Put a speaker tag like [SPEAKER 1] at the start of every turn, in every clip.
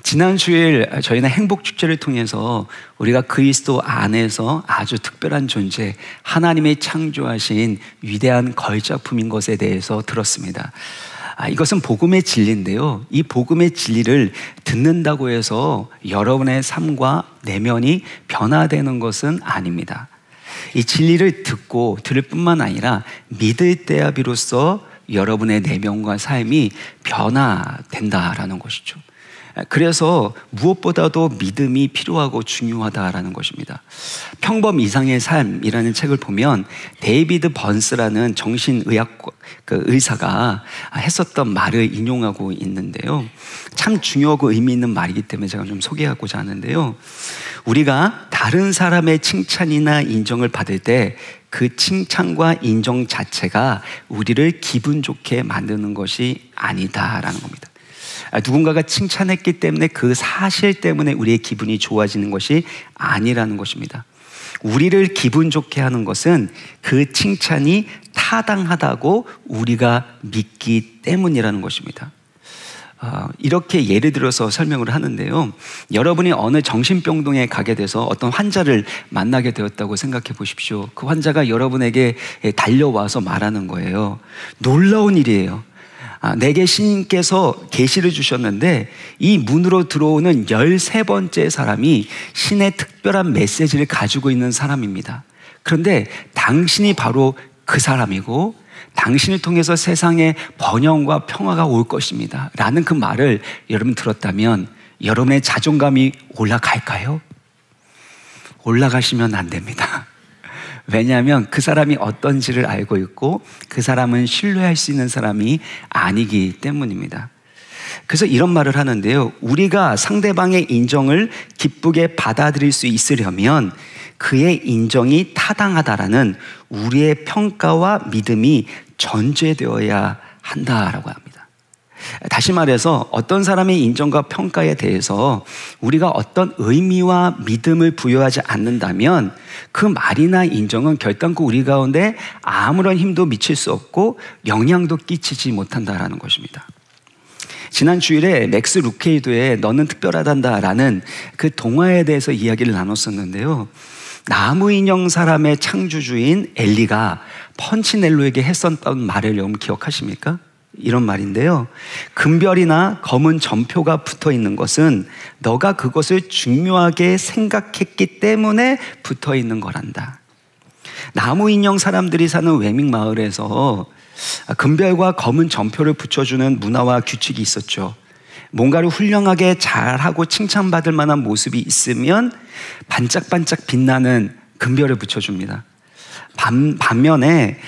[SPEAKER 1] 지난 주일 저희는 행복축제를 통해서 우리가 그리스도 안에서 아주 특별한 존재, 하나님의 창조하신 위대한 걸작품인 것에 대해서 들었습니다. 이것은 복음의 진리인데요, 이 복음의 진리를 듣는다고 해서 여러분의 삶과 내면이 변화되는 것은 아닙니다. 이 진리를 듣고 들을 뿐만 아니라 믿을 때야 비로소 여러분의 내면과 삶이 변화된다라는 것이죠. 그래서 무엇보다도 믿음이 필요하고 중요하다라는 것입니다. 평범 이상의 삶이라는 책을 보면 데이비드 번스라는 정신의학 의사가 했었던 말을 인용하고 있는데요, 참 중요하고 의미 있는 말이기 때문에 제가 좀 소개하고자 하는데요, 우리가 다른 사람의 칭찬이나 인정을 받을 때 그 칭찬과 인정 자체가 우리를 기분 좋게 만드는 것이 아니다라는 겁니다. 누군가가 칭찬했기 때문에 그 사실 때문에 우리의 기분이 좋아지는 것이 아니라는 것입니다. 우리를 기분 좋게 하는 것은 그 칭찬이 타당하다고 우리가 믿기 때문이라는 것입니다. 이렇게 예를 들어서 설명을 하는데요, 여러분이 어느 정신병동에 가게 돼서 어떤 환자를 만나게 되었다고 생각해 보십시오. 그 환자가 여러분에게 달려와서 말하는 거예요. 놀라운 일이에요. 내게 신님께서 계시를 주셨는데 이 문으로 들어오는 13번째 사람이 신의 특별한 메시지를 가지고 있는 사람입니다. 그런데 당신이 바로 그 사람이고 당신을 통해서 세상에 번영과 평화가 올 것입니다 라는 그 말을 여러분 들었다면 여러분의 자존감이 올라갈까요? 올라가시면 안 됩니다. 왜냐하면 그 사람이 어떤지를 알고 있고 그 사람은 신뢰할 수 있는 사람이 아니기 때문입니다. 그래서 이런 말을 하는데요, 우리가 상대방의 인정을 기쁘게 받아들일 수 있으려면 그의 인정이 타당하다라는 우리의 평가와 믿음이 전제되어야 한다라고 합니다. 다시 말해서 어떤 사람의 인정과 평가에 대해서 우리가 어떤 의미와 믿음을 부여하지 않는다면 그 말이나 인정은 결단코 우리 가운데 아무런 힘도 미칠 수 없고 영향도 끼치지 못한다라는 것입니다. 지난 주일에 맥스 루케이도의 너는 특별하단다라는 그 동화에 대해서 이야기를 나눴었는데요, 나무 인형 사람의 창조주인 엘리가 펀치넬로에게 했었던 말을 여러분 기억하십니까? 이런 말인데요, 금별이나 검은 점표가 붙어 있는 것은 너가 그것을 중요하게 생각했기 때문에 붙어 있는 거란다. 나무 인형 사람들이 사는 외믹 마을에서 금별과 검은 점표를 붙여주는 문화와 규칙이 있었죠. 뭔가를 훌륭하게 잘하고 칭찬받을 만한 모습이 있으면 반짝반짝 빛나는 금별을 붙여줍니다. 반면에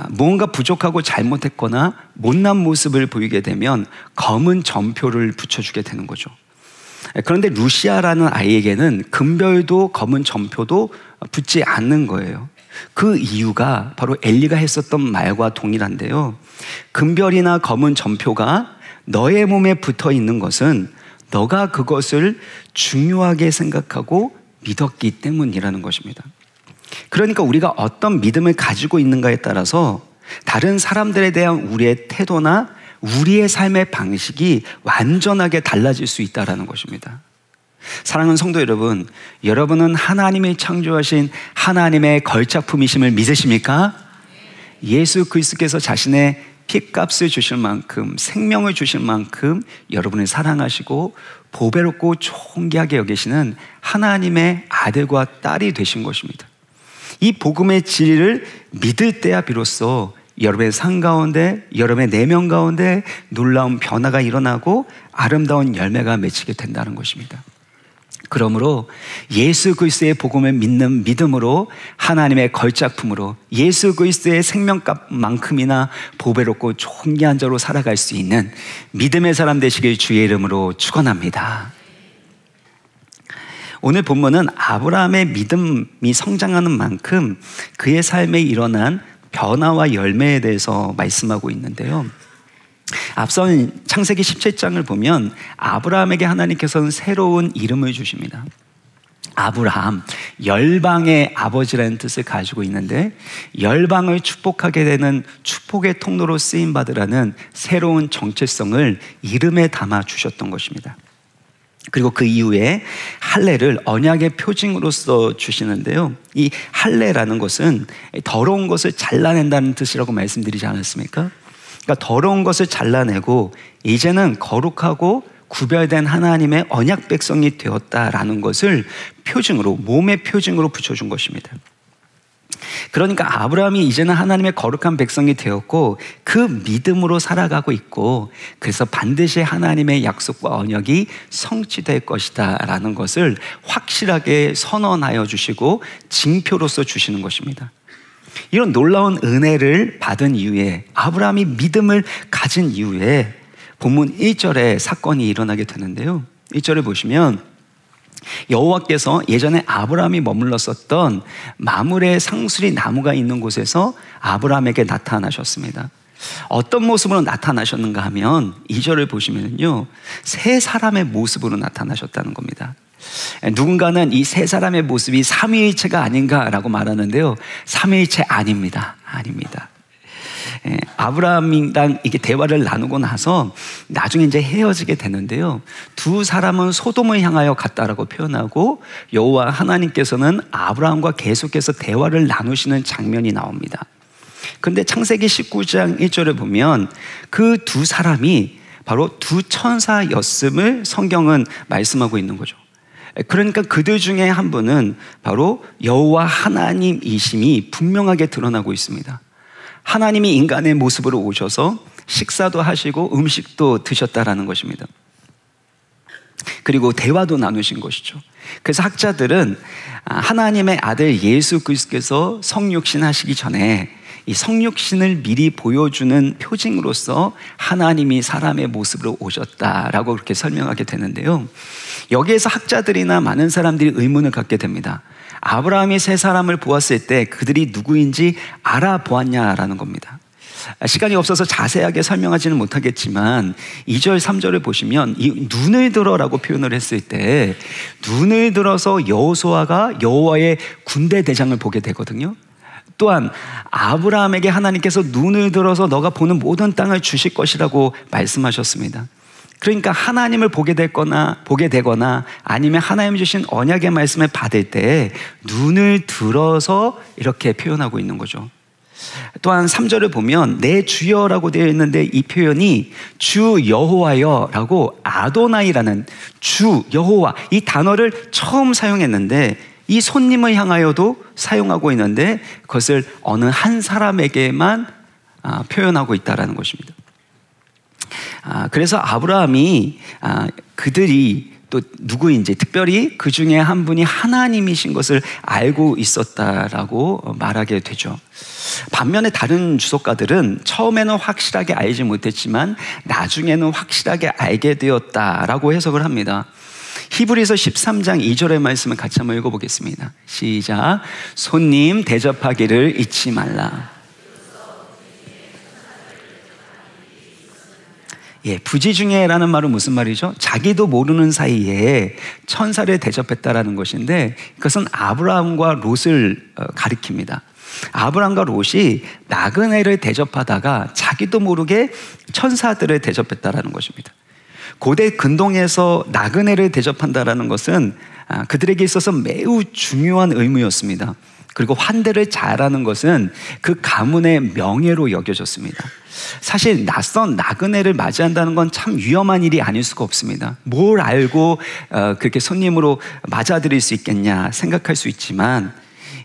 [SPEAKER 1] 무언가 부족하고 잘못했거나 못난 모습을 보이게 되면 검은 점표를 붙여주게 되는 거죠. 그런데 루시아라는 아이에게는 금별도 검은 점표도 붙지 않는 거예요. 그 이유가 바로 엘리가 했었던 말과 동일한데요, 금별이나 검은 점표가 너의 몸에 붙어 있는 것은 너가 그것을 중요하게 생각하고 믿었기 때문이라는 것입니다. 그러니까 우리가 어떤 믿음을 가지고 있는가에 따라서 다른 사람들에 대한 우리의 태도나 우리의 삶의 방식이 완전하게 달라질 수 있다는 것입니다. 사랑하는 성도 여러분, 여러분은 하나님이 창조하신 하나님의 걸작품이심을 믿으십니까? 예수 그리스도께서 자신의 피값을 주실 만큼, 생명을 주실 만큼 여러분을 사랑하시고 보배롭고 존귀하게 여기시는 하나님의 아들과 딸이 되신 것입니다. 이 복음의 진리를 믿을 때야 비로소 여러분의 삶 가운데, 여러분의 내면 가운데 놀라운 변화가 일어나고 아름다운 열매가 맺히게 된다는 것입니다. 그러므로 예수 그리스도의 복음을 믿는 믿음으로 하나님의 걸작품으로 예수 그리스도의 생명값만큼이나 보배롭고 존귀한 자로 살아갈 수 있는 믿음의 사람 되시길 주의 이름으로 축원합니다. 오늘 본문은 아브라함의 믿음이 성장하는 만큼 그의 삶에 일어난 변화와 열매에 대해서 말씀하고 있는데요, 앞선 창세기 17장을 보면 아브라함에게 하나님께서는 새로운 이름을 주십니다. 아브라함, 열방의 아버지라는 뜻을 가지고 있는데 열방을 축복하게 되는 축복의 통로로 쓰임받으라는 새로운 정체성을 이름에 담아 주셨던 것입니다. 그리고 그 이후에 할례를 언약의 표징으로서 주시는데요. 이 할례라는 것은 더러운 것을 잘라낸다는 뜻이라고 말씀드리지 않았습니까? 그러니까 더러운 것을 잘라내고 이제는 거룩하고 구별된 하나님의 언약 백성이 되었다라는 것을 표징으로, 몸의 표징으로 붙여준 것입니다. 그러니까 아브라함이 이제는 하나님의 거룩한 백성이 되었고 그 믿음으로 살아가고 있고, 그래서 반드시 하나님의 약속과 언약이 성취될 것이다 라는 것을 확실하게 선언하여 주시고 징표로서 주시는 것입니다. 이런 놀라운 은혜를 받은 이후에, 아브라함이 믿음을 가진 이후에 본문 1절에 사건이 일어나게 되는데요. 1절에 보시면 여호와께서 예전에 아브라함이 머물렀었던 마므레 상수리 나무가 있는 곳에서 아브라함에게 나타나셨습니다. 어떤 모습으로 나타나셨는가 하면 2절을 보시면요, 세 사람의 모습으로 나타나셨다는 겁니다. 누군가는 이 세 사람의 모습이 삼위일체가 아닌가라고 말하는데요, 삼위일체 아닙니다. 아브라함이랑 이게 대화를 나누고 나서 나중에 이제 헤어지게 되는데요, 두 사람은 소돔을 향하여 갔다라고 표현하고 여호와 하나님께서는 아브라함과 계속해서 대화를 나누시는 장면이 나옵니다. 그런데 창세기 19장 1절에 보면 그 두 사람이 바로 두 천사였음을 성경은 말씀하고 있는 거죠. 그러니까 그들 중에 한 분은 바로 여호와 하나님이심이 분명하게 드러나고 있습니다. 하나님이 인간의 모습으로 오셔서 식사도 하시고 음식도 드셨다라는 것입니다. 그리고 대화도 나누신 것이죠. 그래서 학자들은 하나님의 아들 예수 그리스도께서 성육신 하시기 전에 이 성육신을 미리 보여주는 표징으로서 하나님이 사람의 모습으로 오셨다라고 그렇게 설명하게 되는데요, 여기에서 학자들이나 많은 사람들이 의문을 갖게 됩니다. 아브라함이 세 사람을 보았을 때 그들이 누구인지 알아보았냐라는 겁니다. 시간이 없어서 자세하게 설명하지는 못하겠지만 2절 3절을 보시면 이 눈을 들어라고 표현을 했을 때 눈을 들어서 여호수아가 여호와의 군대 대장을 보게 되거든요. 또한 아브라함에게 하나님께서 눈을 들어서 너가 보는 모든 땅을 주실 것이라고 말씀하셨습니다. 그러니까 하나님을 보게 되거나 아니면 하나님 주신 언약의 말씀을 받을 때 눈을 들어서 이렇게 표현하고 있는 거죠. 또한 3절을 보면 내 주여라고 되어 있는데 이 표현이 주 여호와여라고 아도나이라는 주 여호와 이 단어를 처음 사용했는데 이 손님을 향하여도 사용하고 있는데 그것을 어느 한 사람에게만 표현하고 있다는 것입니다. 그래서 아브라함이 그들이 또 누구인지, 특별히 그 중에 한 분이 하나님이신 것을 알고 있었다라고 말하게 되죠. 반면에 다른 주석가들은 처음에는 확실하게 알지 못했지만 나중에는 확실하게 알게 되었다라고 해석을 합니다. 히브리서 13장 2절의 말씀을 같이 한번 읽어보겠습니다. 시작. 손님 대접하기를 잊지 말라. 부지중에라는 말은 무슨 말이죠? 자기도 모르는 사이에 천사를 대접했다라는 것인데 그것은 아브라함과 롯을 가리킵니다. 아브라함과 롯이 나그네를 대접하다가 자기도 모르게 천사들을 대접했다라는 것입니다. 고대 근동에서 나그네를 대접한다라는 것은 그들에게 있어서 매우 중요한 의무였습니다. 그리고 환대를 잘하는 것은 그 가문의 명예로 여겨졌습니다. 사실 낯선 나그네를 맞이한다는 건 참 위험한 일이 아닐 수가 없습니다. 뭘 알고 그렇게 손님으로 맞아들일 수 있겠냐 생각할 수 있지만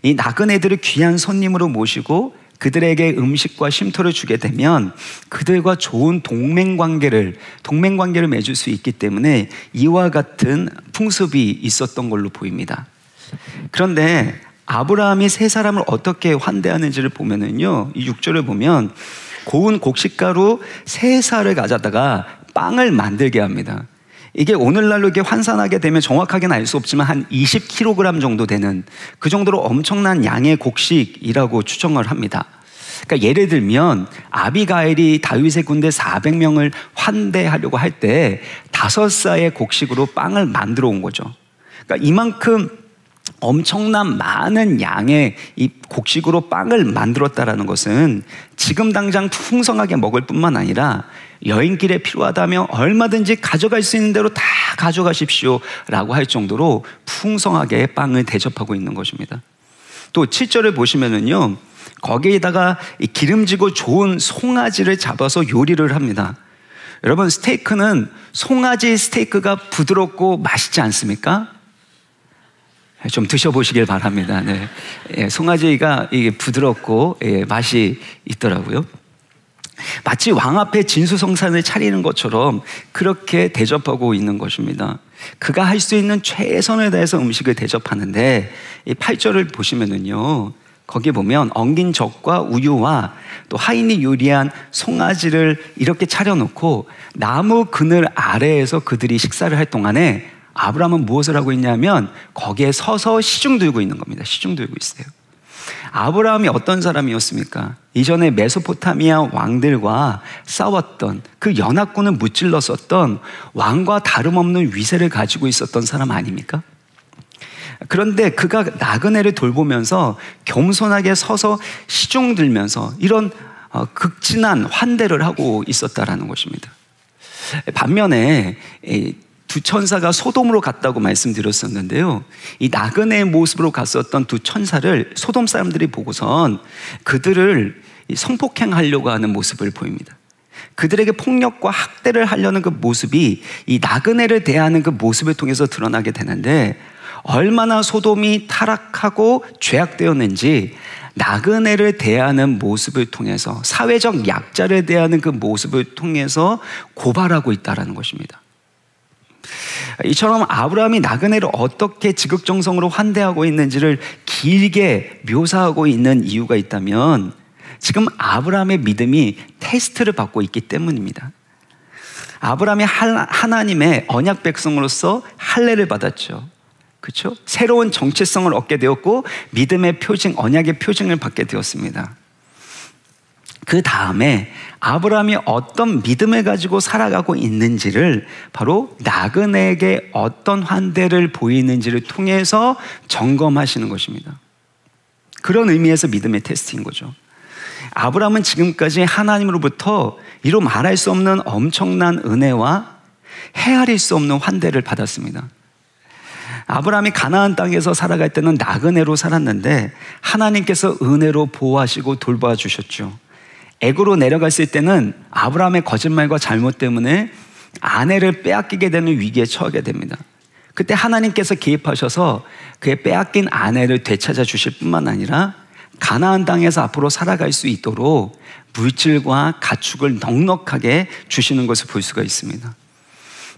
[SPEAKER 1] 이 나그네들을 귀한 손님으로 모시고 그들에게 음식과 쉼터를 주게 되면 그들과 좋은 동맹관계를 맺을 수 있기 때문에 이와 같은 풍습이 있었던 걸로 보입니다. 그런데 아브라함이 세 사람을 어떻게 환대하는지를 보면은요, 이 6절을 보면 고운 곡식가루 3살을 가져다가 빵을 만들게 합니다. 이게 오늘날로 이렇게 환산하게 되면 정확하게는 알 수 없지만 한 20kg 정도 되는 그 정도로 엄청난 양의 곡식이라고 추정을 합니다. 그러니까 예를 들면 아비가일이 다윗의 군대 400명을 환대하려고 할 때 5쌀의 곡식으로 빵을 만들어 온 거죠. 그러니까 이만큼 엄청난 많은 양의 이 곡식으로 빵을 만들었다라는 것은 지금 당장 풍성하게 먹을 뿐만 아니라 여행길에 필요하다면 얼마든지 가져갈 수 있는 대로 다 가져가십시오 라고 할 정도로 풍성하게 빵을 대접하고 있는 것입니다. 또 7절을 보시면은요, 거기에다가 기름지고 좋은 송아지를 잡아서 요리를 합니다. 여러분, 스테이크는 송아지 스테이크가 부드럽고 맛있지 않습니까? 좀 드셔보시길 바랍니다. 네. 송아지가 이게 부드럽고 맛이 있더라고요. 마치 왕 앞에 진수성찬을 차리는 것처럼 그렇게 대접하고 있는 것입니다. 그가 할 수 있는 최선을 다해서 음식을 대접하는데, 이 8절을 보시면은요, 거기 보면 엉긴 젖과 우유와 또 하인이 요리한 송아지를 이렇게 차려놓고 나무 그늘 아래에서 그들이 식사를 할 동안에 아브라함은 무엇을 하고 있냐면 거기에 서서 시중 들고 있는 겁니다. 시중 들고 있어요. 아브라함이 어떤 사람이었습니까? 이전에 메소포타미아 왕들과 싸웠던, 그 연합군을 무찔렀었던 왕과 다름없는 위세를 가지고 있었던 사람 아닙니까? 그런데 그가 나그네를 돌보면서 겸손하게 서서 시중 들면서 이런 극진한 환대를 하고 있었다라는 것입니다. 반면에 두 천사가 소돔으로 갔다고 말씀드렸었는데요, 이 나그네의 모습으로 갔었던 두 천사를 소돔 사람들이 보고선 그들을 성폭행하려고 하는 모습을 보입니다. 그들에게 폭력과 학대를 하려는 그 모습이 이 나그네를 대하는 그 모습을 통해서 드러나게 되는데, 얼마나 소돔이 타락하고 죄악되었는지 나그네를 대하는 모습을 통해서, 사회적 약자를 대하는 그 모습을 통해서 고발하고 있다는 것입니다. 이처럼 아브라함이 나그네를 어떻게 지극정성으로 환대하고 있는지를 길게 묘사하고 있는 이유가 있다면 지금 아브라함의 믿음이 테스트를 받고 있기 때문입니다. 아브라함이 하나님의 언약 백성으로서 할례를 받았죠. 그렇죠? 새로운 정체성을 얻게 되었고 믿음의 표징, 언약의 표징을 받게 되었습니다. 그 다음에 아브라함이 어떤 믿음을 가지고 살아가고 있는지를 바로 나그네에게 어떤 환대를 보이는지를 통해서 점검하시는 것입니다. 그런 의미에서 믿음의 테스트인 거죠. 아브라함은 지금까지 하나님으로부터 이루 말할 수 없는 엄청난 은혜와 헤아릴 수 없는 환대를 받았습니다. 아브라함이 가나안 땅에서 살아갈 때는 나그네로 살았는데 하나님께서 은혜로 보호하시고 돌봐주셨죠. 애굽으로 내려갔을 때는 아브라함의 거짓말과 잘못 때문에 아내를 빼앗기게 되는 위기에 처하게 됩니다. 그때 하나님께서 개입하셔서 그의 빼앗긴 아내를 되찾아 주실 뿐만 아니라 가나안 땅에서 앞으로 살아갈 수 있도록 물질과 가축을 넉넉하게 주시는 것을 볼 수가 있습니다.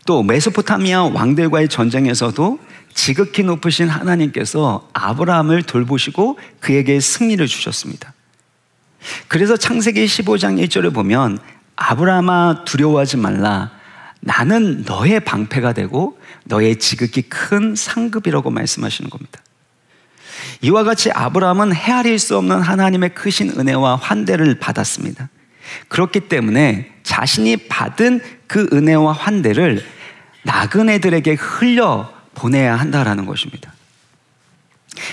[SPEAKER 1] 또 메소포타미아 왕들과의 전쟁에서도 지극히 높으신 하나님께서 아브라함을 돌보시고 그에게 승리를 주셨습니다. 그래서 창세기 15장 1절을 보면 아브라함아 두려워하지 말라, 나는 너의 방패가 되고 너의 지극히 큰 상급이라고 말씀하시는 겁니다. 이와 같이 아브라함은 헤아릴 수 없는 하나님의 크신 은혜와 환대를 받았습니다. 그렇기 때문에 자신이 받은 그 은혜와 환대를 나그네들에게 흘려 보내야 한다라는 것입니다.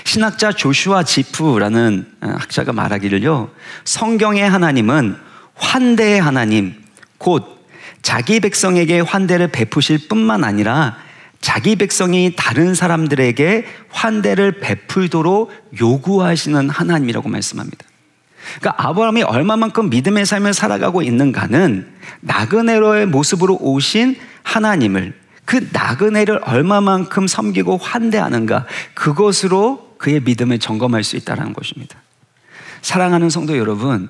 [SPEAKER 1] 신학자 조슈아 지프라는 학자가 말하기를요, 성경의 하나님은 환대의 하나님, 곧 자기 백성에게 환대를 베푸실 뿐만 아니라 자기 백성이 다른 사람들에게 환대를 베풀도록 요구하시는 하나님이라고 말씀합니다. 그러니까 아브라함이 얼마만큼 믿음의 삶을 살아가고 있는가는 나그네로의 모습으로 오신 하나님을, 그 나그네를 얼마만큼 섬기고 환대하는가, 그것으로 그의 믿음을 점검할 수 있다는 것입니다. 사랑하는 성도 여러분,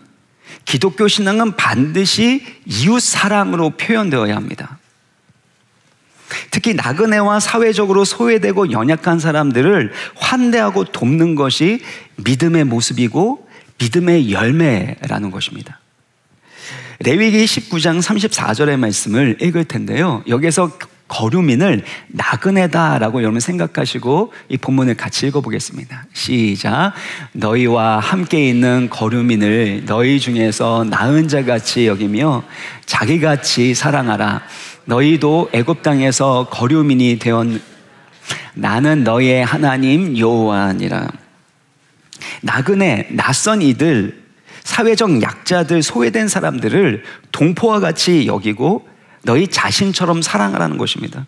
[SPEAKER 1] 기독교 신앙은 반드시 이웃 사랑으로 표현되어야 합니다. 특히 나그네와 사회적으로 소외되고 연약한 사람들을 환대하고 돕는 것이 믿음의 모습이고 믿음의 열매라는 것입니다. 레위기 19장 34절의 말씀을 읽을 텐데요, 여기서 거류민을 나그네다라고 여러분 생각하시고 이 본문을 같이 읽어보겠습니다. 시작. 너희와 함께 있는 거류민을 너희 중에서 나은 자같이 여기며 자기같이 사랑하라. 너희도 애굽 땅에서 거류민이 되었. 나는 너희의 하나님 여호와니라. 나그네, 낯선 이들, 사회적 약자들, 소외된 사람들을 동포와 같이 여기고 너희 자신처럼 사랑하라는 것입니다.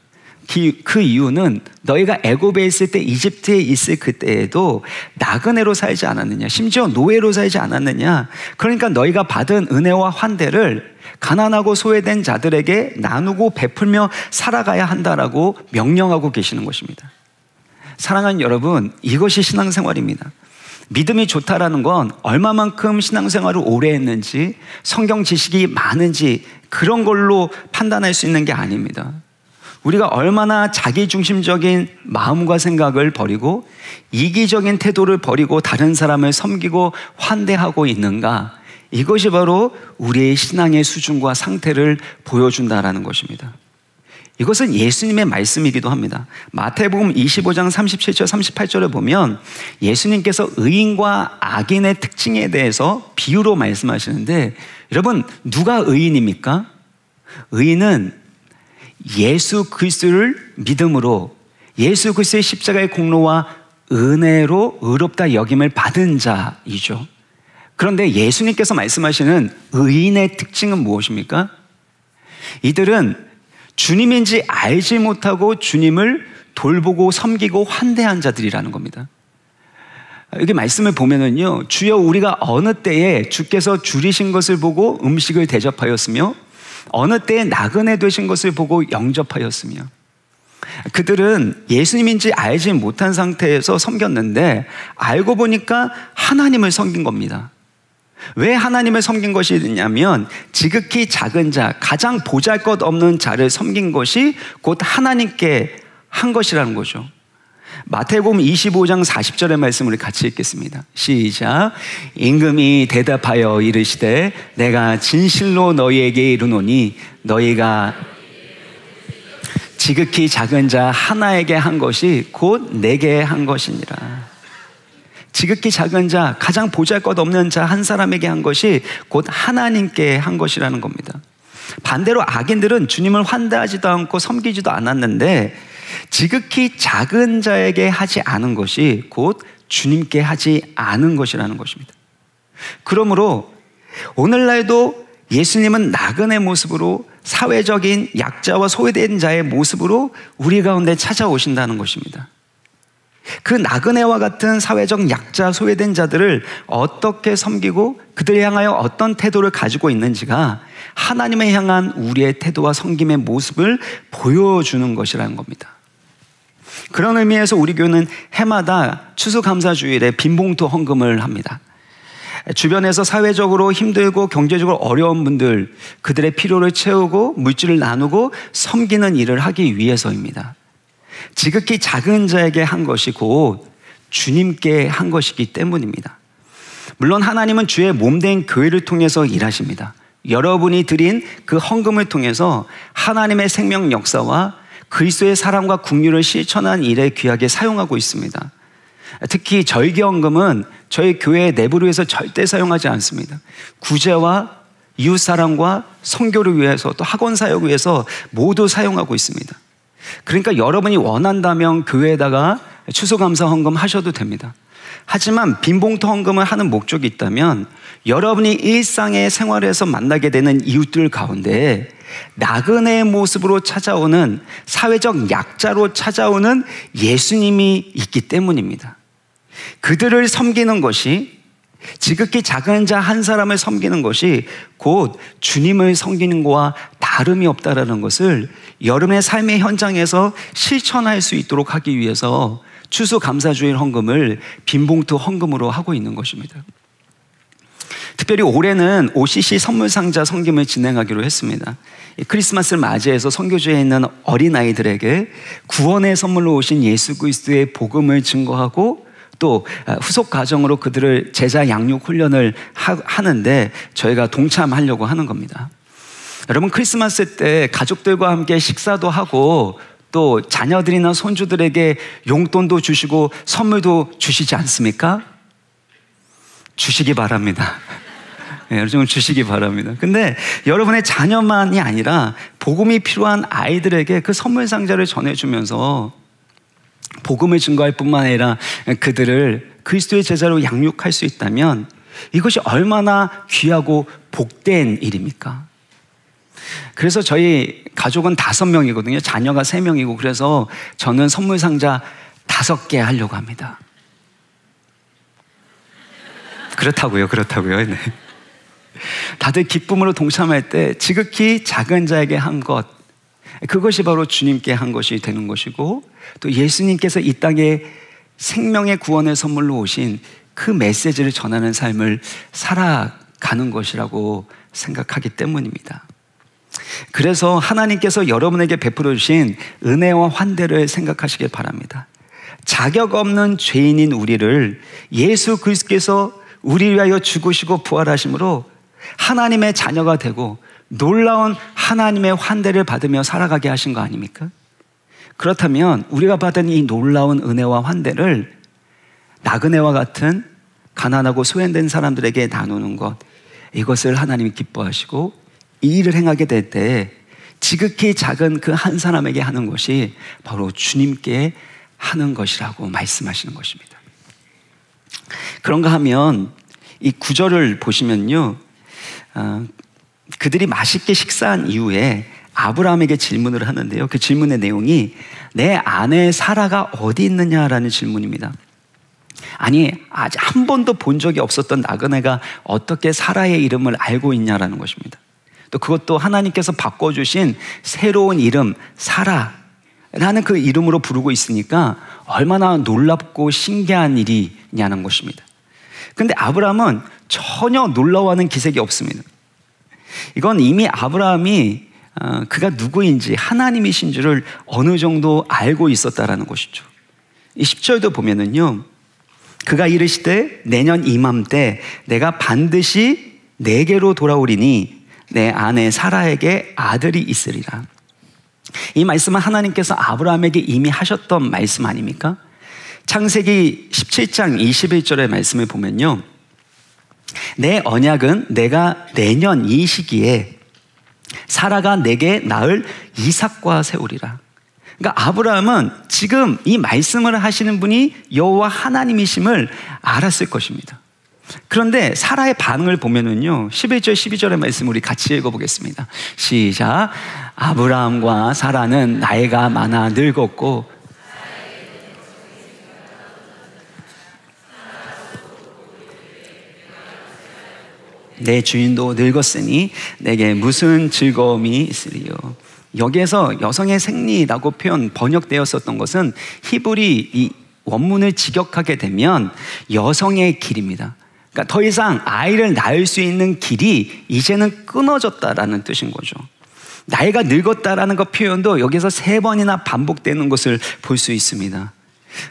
[SPEAKER 1] 그 이유는 너희가 애굽에 있을 때, 이집트에 있을 그때에도 나그네로 살지 않았느냐, 심지어 노예로 살지 않았느냐. 그러니까 너희가 받은 은혜와 환대를 가난하고 소외된 자들에게 나누고 베풀며 살아가야 한다라고 명령하고 계시는 것입니다. 사랑하는 여러분, 이것이 신앙생활입니다. 믿음이 좋다라는 건 얼마만큼 신앙생활을 오래 했는지, 성경 지식이 많은지 그런 걸로 판단할 수 있는 게 아닙니다. 우리가 얼마나 자기중심적인 마음과 생각을 버리고 이기적인 태도를 버리고 다른 사람을 섬기고 환대하고 있는가, 이것이 바로 우리의 신앙의 수준과 상태를 보여준다라는 것입니다. 이것은 예수님의 말씀이기도 합니다. 마태복음 25장 37절 38절에 보면 예수님께서 의인과 악인의 특징에 대해서 비유로 말씀하시는데, 여러분, 누가 의인입니까? 의인은 예수 그리스도를 믿음으로 예수 그리스도의 십자가의 공로와 은혜로 의롭다 여김을 받은 자이죠. 그런데 예수님께서 말씀하시는 의인의 특징은 무엇입니까? 이들은 주님인지 알지 못하고 주님을 돌보고 섬기고 환대한 자들이라는 겁니다. 여기 말씀을 보면은요, 주여 우리가 어느 때에 주께서 줄이신 것을 보고 음식을 대접하였으며 어느 때에 나그네 되신 것을 보고 영접하였으며. 그들은 예수님인지 알지 못한 상태에서 섬겼는데 알고 보니까 하나님을 섬긴 겁니다. 왜 하나님을 섬긴 것이냐면 지극히 작은 자, 가장 보잘것없는 자를 섬긴 것이 곧 하나님께 한 것이라는 거죠. 마태복음 25장 40절의 말씀을 같이 읽겠습니다. 시작. 임금이 대답하여 이르시되 내가 진실로 너희에게 이르노니 너희가 지극히 작은 자 하나에게 한 것이 곧 내게 한 것이니라. 지극히 작은 자, 가장 보잘것없는 자 한 사람에게 한 것이 곧 하나님께 한 것이라는 겁니다. 반대로 악인들은 주님을 환대하지도 않고 섬기지도 않았는데 지극히 작은 자에게 하지 않은 것이 곧 주님께 하지 않은 것이라는 것입니다. 그러므로 오늘날도 예수님은 나그네 모습으로 사회적인 약자와 소외된 자의 모습으로 우리 가운데 찾아오신다는 것입니다. 그 나그네와 같은 사회적 약자, 소외된 자들을 어떻게 섬기고 그들을 향하여 어떤 태도를 가지고 있는지가 하나님을 향한 우리의 태도와 섬김의 모습을 보여주는 것이라는 겁니다. 그런 의미에서 우리 교회는 해마다 추수감사주일에 빈봉투 헌금을 합니다. 주변에서 사회적으로 힘들고 경제적으로 어려운 분들, 그들의 필요를 채우고 물질을 나누고 섬기는 일을 하기 위해서입니다. 지극히 작은 자에게 한 것이 곧 주님께 한 것이기 때문입니다. 물론 하나님은 주의 몸된 교회를 통해서 일하십니다. 여러분이 드린 그 헌금을 통해서 하나님의 생명 역사와 그리스도의 사랑과 긍휼을 실천한 일에 귀하게 사용하고 있습니다. 특히 절기헌금은 저희 교회 내부를 위해서 절대 사용하지 않습니다. 구제와 이웃사랑과 선교를 위해서 또 학원 사역을 위해서 모두 사용하고 있습니다. 그러니까 여러분이 원한다면 교회에다가 추수감사 헌금 하셔도 됩니다. 하지만 빈봉투 헌금을 하는 목적이 있다면 여러분이 일상의 생활에서 만나게 되는 이웃들 가운데 나그네의 모습으로 찾아오는 사회적 약자로 찾아오는 예수님이 있기 때문입니다. 그들을 섬기는 것이, 지극히 작은 자 한 사람을 섬기는 것이 곧 주님을 섬기는 것과 다름이 없다라는 것을 여러분의 삶의 현장에서 실천할 수 있도록 하기 위해서 추수감사주일 헌금을 빈봉투 헌금으로 하고 있는 것입니다. 특별히 올해는 OCC 선물상자 섬김을 진행하기로 했습니다. 크리스마스를 맞이해서 선교지에 있는 어린아이들에게 구원의 선물로 오신 예수 그리스도의 복음을 증거하고 또 후속 과정으로 그들을 제자 양육 훈련을 하는데 저희가 동참하려고 하는 겁니다. 여러분, 크리스마스 때 가족들과 함께 식사도 하고 또 자녀들이나 손주들에게 용돈도 주시고 선물도 주시지 않습니까? 주시기 바랍니다. 네, 여러분 주시기 바랍니다. 근데 여러분의 자녀만이 아니라 복음이 필요한 아이들에게 그 선물 상자를 전해주면서 복음을 증거할 뿐만 아니라 그들을 그리스도의 제자로 양육할 수 있다면 이것이 얼마나 귀하고 복된 일입니까? 그래서 저희 가족은 5명이거든요. 자녀가 3명이고, 그래서 저는 선물 상자 5개 하려고 합니다. 그렇다고요. 네. 다들 기쁨으로 동참할 때 지극히 작은 자에게 한 것, 그것이 바로 주님께 한 것이 되는 것이고, 또 예수님께서 이 땅에 생명의 구원의 선물로 오신 그 메시지를 전하는 삶을 살아가는 것이라고 생각하기 때문입니다. 그래서 하나님께서 여러분에게 베풀어 주신 은혜와 환대를 생각하시길 바랍니다. 자격 없는 죄인인 우리를 예수 그리스도께서 우리를 위하여 죽으시고 부활하심으로 하나님의 자녀가 되고 놀라운 하나님의 환대를 받으며 살아가게 하신 거 아닙니까? 그렇다면 우리가 받은 이 놀라운 은혜와 환대를 나그네와 같은 가난하고 소외된 사람들에게 나누는 것, 이것을 하나님이 기뻐하시고 이 일을 행하게 될 때 지극히 작은 그 한 사람에게 하는 것이 바로 주님께 하는 것이라고 말씀하시는 것입니다. 그런가 하면 이 구절을 보시면요, 그들이 맛있게 식사한 이후에 아브라함에게 질문을 하는데요, 그 질문의 내용이 내 아내 사라가 어디 있느냐라는 질문입니다. 아니, 아직 한 번도 본 적이 없었던 나그네가 어떻게 사라의 이름을 알고 있냐라는 것입니다. 또 그것도 하나님께서 바꿔주신 새로운 이름 사라라는 그 이름으로 부르고 있으니까 얼마나 놀랍고 신기한 일이냐는 것입니다. 그런데 아브라함은 전혀 놀라워하는 기색이 없습니다. 이건 이미 아브라함이 그가 누구인지 하나님이신 줄을 어느 정도 알고 있었다라는 것이죠. 이 10절도 보면은요, 그가 이르시되 내년 이맘때 내가 반드시 내게로 돌아오리니 내 아내 사라에게 아들이 있으리라. 이 말씀은 하나님께서 아브라함에게 이미 하셨던 말씀 아닙니까? 창세기 17장 21절의 말씀을 보면요, 내 언약은 내가 내년 이 시기에 사라가 내게 낳을 이삭과 세우리라. 그러니까 아브라함은 지금 이 말씀을 하시는 분이 여호와 하나님이심을 알았을 것입니다. 그런데 사라의 반응을 보면은요, 11절 12절의 말씀 우리 같이 읽어보겠습니다. 시작. 아브라함과 사라는 나이가 많아 늙었고 내 주인도 늙었으니 내게 무슨 즐거움이 있으리요. 여기에서 여성의 생리라고 표현 번역되었었던 것은 히브리 이 원문을 직역하게 되면 여성의 길입니다. 그러니까 더 이상 아이를 낳을 수 있는 길이 이제는 끊어졌다라는 뜻인 거죠. 나이가 늙었다라는 그 표현도 여기서 3번이나 반복되는 것을 볼 수 있습니다.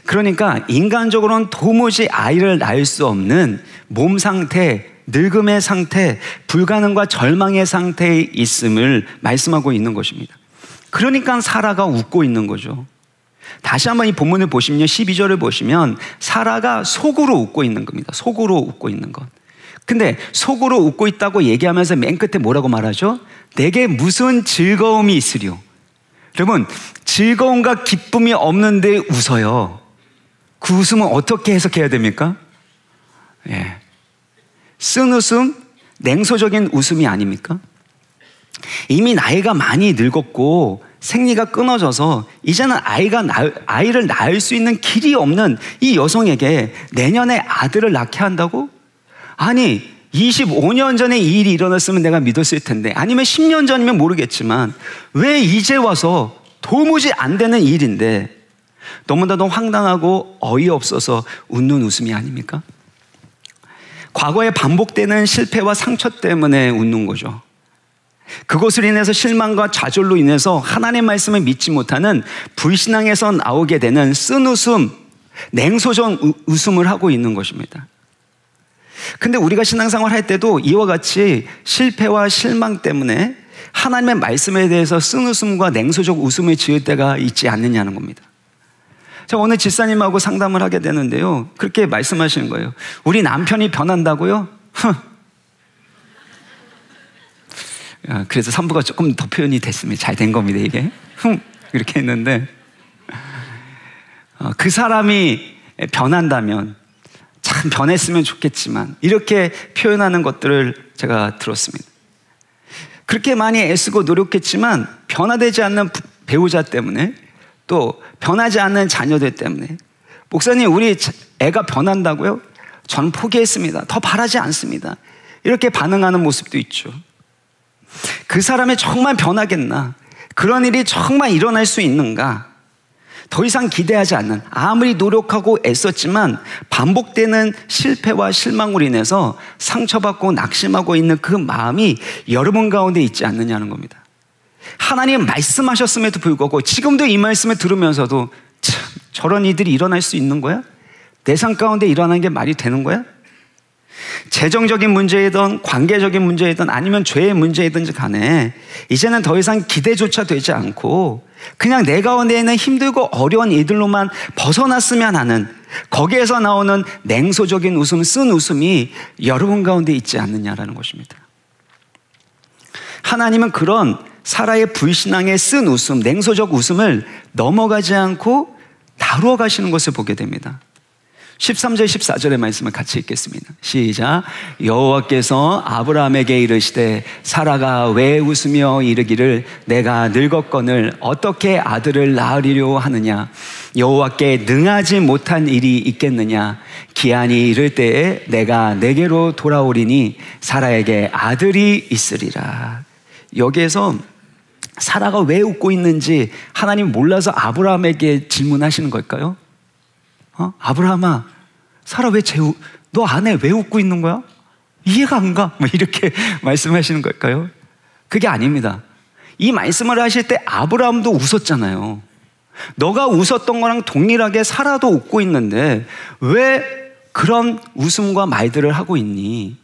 [SPEAKER 1] 그러니까 인간적으로는 도무지 아이를 낳을 수 없는 몸 상태, 늙음의 상태, 불가능과 절망의 상태에 있음을 말씀하고 있는 것입니다. 그러니까 사라가 웃고 있는 거죠. 다시 한번 이 본문을 보시면요, 12절을 보시면 사라가 속으로 웃고 있는 겁니다. 속으로 웃고 있는 것. 근데 속으로 웃고 있다고 얘기하면서 맨 끝에 뭐라고 말하죠? 내게 무슨 즐거움이 있으리요. 여러분, 즐거움과 기쁨이 없는데 웃어요. 그 웃음은 어떻게 해석해야 됩니까? 쓴 웃음, 냉소적인 웃음이 아닙니까? 이미 나이가 많이 늙었고 생리가 끊어져서 이제는 아이를 낳을 수 있는 길이 없는 이 여성에게 내년에 아들을 낳게 한다고? 아니, 25년 전에 이 일이 일어났으면 내가 믿었을 텐데, 아니면 10년 전이면 모르겠지만 왜 이제 와서 도무지 안 되는 일인데 너무나도 황당하고 어이없어서 웃는 웃음이 아닙니까? 과거에 반복되는 실패와 상처 때문에 웃는 거죠. 그것으로 인해서 실망과 좌절로 인해서 하나님의 말씀을 믿지 못하는 불신앙에서 나오게 되는 쓴 웃음, 냉소적 웃음을 하고 있는 것입니다. 근데 우리가 신앙생활 할 때도 이와 같이 실패와 실망 때문에 하나님의 말씀에 대해서 쓴 웃음과 냉소적 웃음을 지을 때가 있지 않느냐는 겁니다. 제가 오늘 집사님하고 상담을 하게 되는데요, 그렇게 말씀하시는 거예요. 우리 남편이 변한다고요? 그래서 3부가 조금 더 표현이 됐습니다. 잘 된 겁니다, 이게. 이렇게 했는데, 그 사람이 변한다면 참 참 변했으면 좋겠지만 이렇게 표현하는 것들을 제가 들었습니다. 그렇게 많이 애쓰고 노력했지만 변화되지 않는 배우자 때문에, 또 변하지 않는 자녀들 때문에, 목사님 우리 애가 변한다고요? 저는 포기했습니다. 더 바라지 않습니다. 이렇게 반응하는 모습도 있죠. 그 사람이 정말 변하겠나? 그런 일이 정말 일어날 수 있는가? 더 이상 기대하지 않는, 아무리 노력하고 애썼지만 반복되는 실패와 실망으로 인해서 상처받고 낙심하고 있는 그 마음이 여러분 가운데 있지 않느냐는 겁니다. 하나님 말씀하셨음에도 불구하고 지금도 이 말씀을 들으면서도 참 저런 일들이 일어날 수 있는 거야? 내 삶 가운데 일어나는 게 말이 되는 거야? 재정적인 문제이든 관계적인 문제이든 아니면 죄의 문제이든지 간에 이제는 더 이상 기대조차 되지 않고 그냥 내 가운데 있는 힘들고 어려운 일들로만 벗어났으면 하는, 거기에서 나오는 냉소적인 웃음, 쓴 웃음이 여러분 가운데 있지 않느냐라는 것입니다. 하나님은 그런 사라의 불신앙의 쓴 웃음, 냉소적 웃음을 넘어가지 않고 다루어 가시는 것을 보게 됩니다. 13절 14절의 말씀을 같이 읽겠습니다. 시작. 여호와께서 아브라함에게 이르시되 사라가 왜 웃으며 이르기를 내가 늙었거늘 어떻게 아들을 낳으리려 하느냐? 여호와께 능하지 못한 일이 있겠느냐? 기한이 이를 때에 내가 내게로 돌아오리니 사라에게 아들이 있으리라. 여기에서 사라가 왜 웃고 있는지 하나님 몰라서 아브라함에게 질문하시는 걸까요? 아브라함아, 사라 너 아내 왜 웃고 있는 거야? 이해가 안 가? 뭐 이렇게 말씀하시는 걸까요? 그게 아닙니다. 이 말씀을 하실 때 아브라함도 웃었잖아요. 너가 웃었던 거랑 동일하게 사라도 웃고 있는데 왜 그런 웃음과 말들을 하고 있니?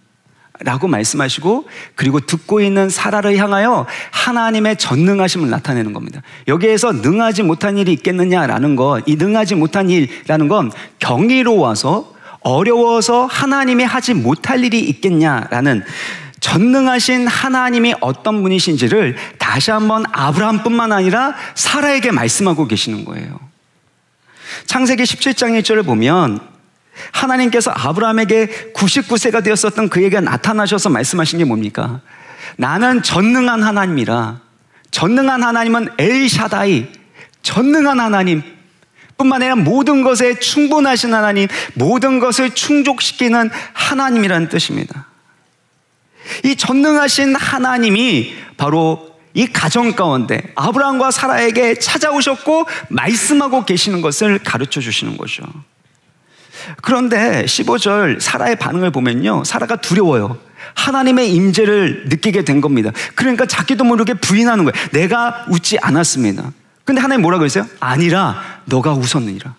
[SPEAKER 1] 라고 말씀하시고, 그리고 듣고 있는 사라를 향하여 하나님의 전능하심을 나타내는 겁니다. 여기에서 능하지 못한 일이 있겠느냐라는 것, 이 능하지 못한 일이라는 건 경이로워서 어려워서 하나님이 하지 못할 일이 있겠냐라는, 전능하신 하나님이 어떤 분이신지를 다시 한번 아브라함뿐만 아니라 사라에게 말씀하고 계시는 거예요. 창세기 17장 1절을 보면 하나님께서 아브라함에게 99세가 되었었던 그에게 나타나셔서 말씀하신 게 뭡니까? 나는 전능한 하나님이라. 전능한 하나님은 엘샤다이, 전능한 하나님 뿐만 아니라 모든 것에 충분하신 하나님, 모든 것을 충족시키는 하나님이라는 뜻입니다. 이 전능하신 하나님이 바로 이 가정 가운데 아브라함과 사라에게 찾아오셨고 말씀하고 계시는 것을 가르쳐 주시는 거죠. 그런데 15절 사라의 반응을 보면요, 사라가 두려워요. 하나님의 임재를 느끼게 된 겁니다. 그러니까 자기도 모르게 부인하는 거예요. 내가 웃지 않았습니다. 근데 하나님 뭐라고 했어요? 아니라 너가 웃었느니라.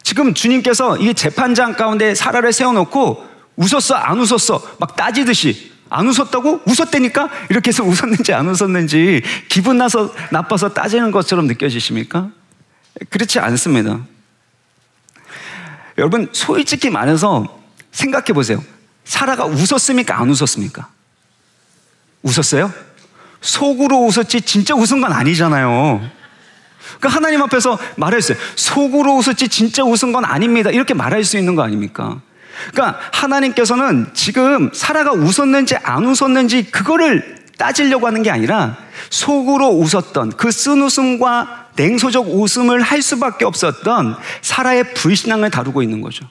[SPEAKER 1] 지금 주님께서 이 재판장 가운데 사라를 세워놓고 웃었어 안 웃었어 막 따지듯이, 안 웃었다고? 웃었다니까? 이렇게 해서 웃었는지 안 웃었는지 기분 나빠서 따지는 것처럼 느껴지십니까? 그렇지 않습니다. 여러분 솔직히 말해서 생각해 보세요. 사라가 웃었습니까? 안 웃었습니까? 웃었어요? 속으로 웃었지 진짜 웃은 건 아니잖아요. 그러니까 하나님 앞에서 말했어요. 속으로 웃었지 진짜 웃은 건 아닙니다. 이렇게 말할 수 있는 거 아닙니까? 그러니까 하나님께서는 지금 사라가 웃었는지 안 웃었는지 그거를 따지려고 하는 게 아니라 속으로 웃었던 그 쓴 웃음과 냉소적 웃음을 할 수밖에 없었던 사라의 불신앙을 다루고 있는 거죠.